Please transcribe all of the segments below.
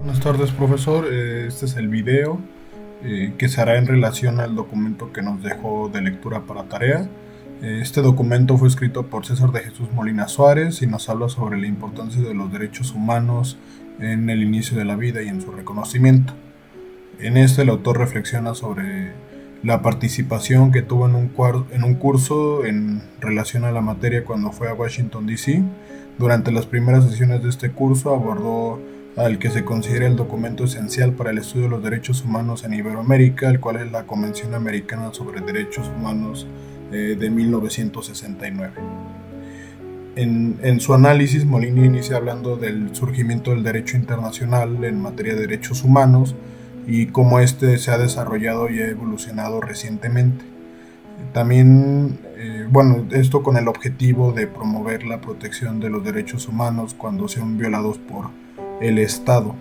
Buenas tardes, profesor. Este es el video que se hará en relación al documento que nos dejó de lectura para tarea. Este documento fue escrito por César de Jesús Molina Suárez y nos habla sobre la importancia de los derechos humanos en el inicio de la vida y en su reconocimiento. En este el autor reflexiona sobre la participación que tuvo en un curso en relación a la materia cuando fue a Washington, D.C. Durante las primeras sesiones de este curso abordó al que se considera el documento esencial para el estudio de los derechos humanos en Iberoamérica, el cual es la Convención Americana sobre Derechos Humanos de 1969. En su análisis, Molina inicia hablando del surgimiento del derecho internacional en materia de derechos humanos y cómo este se ha desarrollado y ha evolucionado recientemente. También, esto con el objetivo de promover la protección de los derechos humanos cuando sean violados por el Estado.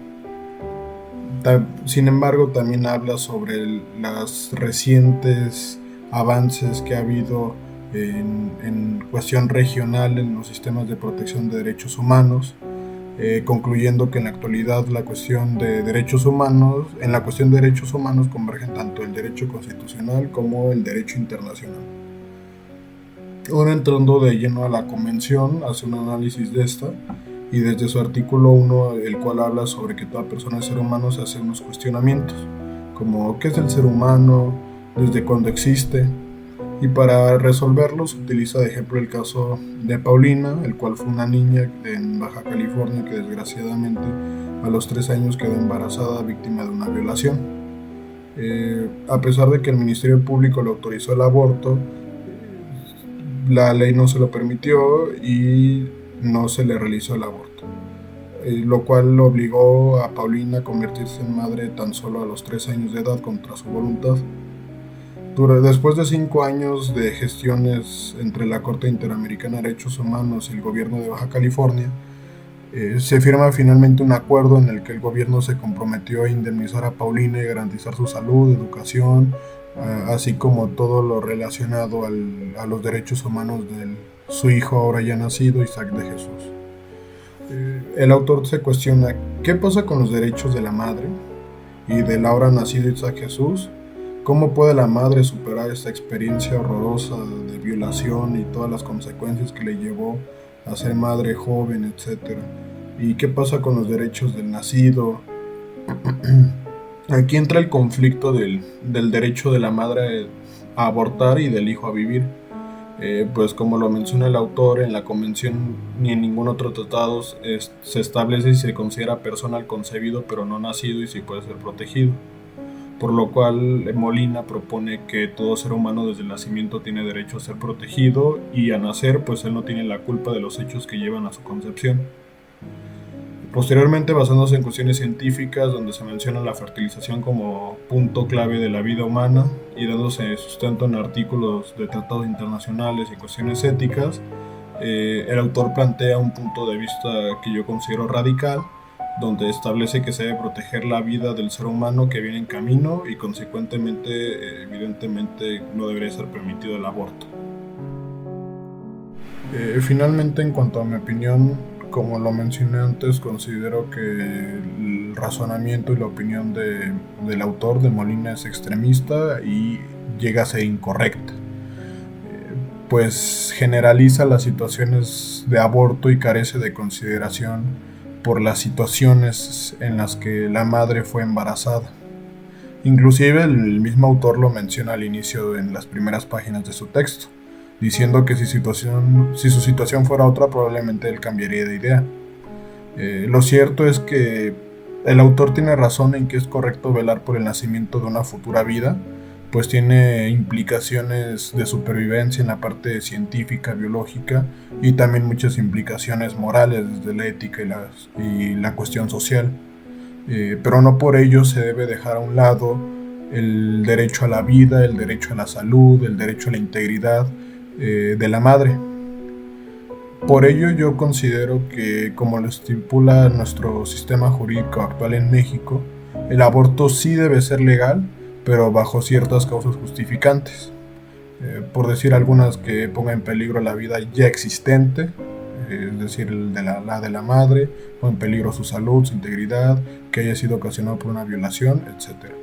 Sin embargo, también habla sobre los recientes avances que ha habido en cuestión regional en los sistemas de protección de derechos humanos, concluyendo que en la actualidad en la cuestión de derechos humanos convergen tanto el derecho constitucional como el derecho internacional. Ahora, entrando de lleno a la convención, hace un análisis de esta y desde su artículo 1, el cual habla sobre que toda persona es ser humano, se hace unos cuestionamientos como ¿qué es el ser humano? ¿Desde cuándo existe? Y para resolverlos utiliza de ejemplo el caso de Paulina, el cual fue una niña en Baja California que desgraciadamente a los 3 años quedó embarazada víctima de una violación. A pesar de que el Ministerio Público le autorizó el aborto, la ley no se lo permitió y no se le realizó el aborto, lo cual obligó a Paulina a convertirse en madre tan solo a los 3 años de edad contra su voluntad. Después de 5 años de gestiones entre la Corte Interamericana de Derechos Humanos y el gobierno de Baja California, se firma finalmente un acuerdo en el que el gobierno se comprometió a indemnizar a Paulina y garantizar su salud, educación, así como todo lo relacionado a los derechos humanos de su hijo ahora ya nacido, Isaac de Jesús. El autor se cuestiona qué pasa con los derechos de la madre y del ahora nacido Isaac Jesús. ¿Cómo puede la madre superar esta experiencia horrorosa de violación y todas las consecuencias que le llevó a ser madre joven, etcétera? ¿Y qué pasa con los derechos del nacido? Aquí entra el conflicto del derecho de la madre a abortar y del hijo a vivir. Pues como lo menciona el autor, en la convención ni en ningún otro tratado se establece si se considera persona al concebido pero no nacido y si puede ser protegido. Por lo cual Molina propone que todo ser humano desde el nacimiento tiene derecho a ser protegido y a nacer pues él no tiene la culpa de los hechos que llevan a su concepción. Posteriormente, basándose en cuestiones científicas donde se menciona la fertilización como punto clave de la vida humana y dándose sustento en artículos de tratados internacionales y cuestiones éticas, el autor plantea un punto de vista que yo considero radical, donde establece que se debe proteger la vida del ser humano que viene en camino y consecuentemente, evidentemente, no debería ser permitido el aborto. Finalmente, en cuanto a mi opinión, como lo mencioné antes, considero que el razonamiento y la opinión del autor de Molina es extremista y llega a ser incorrecta, pues generaliza las situaciones de aborto y carece de consideración por las situaciones en las que la madre fue embarazada. Inclusive el mismo autor lo menciona al inicio en las primeras páginas de su texto, diciendo que si su situación fuera otra, probablemente él cambiaría de idea. Lo cierto es que el autor tiene razón en que es correcto velar por el nacimiento de una futura vida, pues tiene implicaciones de supervivencia en la parte científica, biológica, y también muchas implicaciones morales desde la ética y la cuestión social. Pero no por ello se debe dejar a un lado el derecho a la vida, el derecho a la salud, el derecho a la integridad de la madre. Por ello yo considero que, como lo estipula nuestro sistema jurídico actual en México, el aborto sí debe ser legal, pero bajo ciertas causas justificantes. Por decir algunas, que ponga en peligro la vida ya existente, es decir, la de la madre, o en peligro su salud, su integridad, que haya sido ocasionado por una violación, etcétera.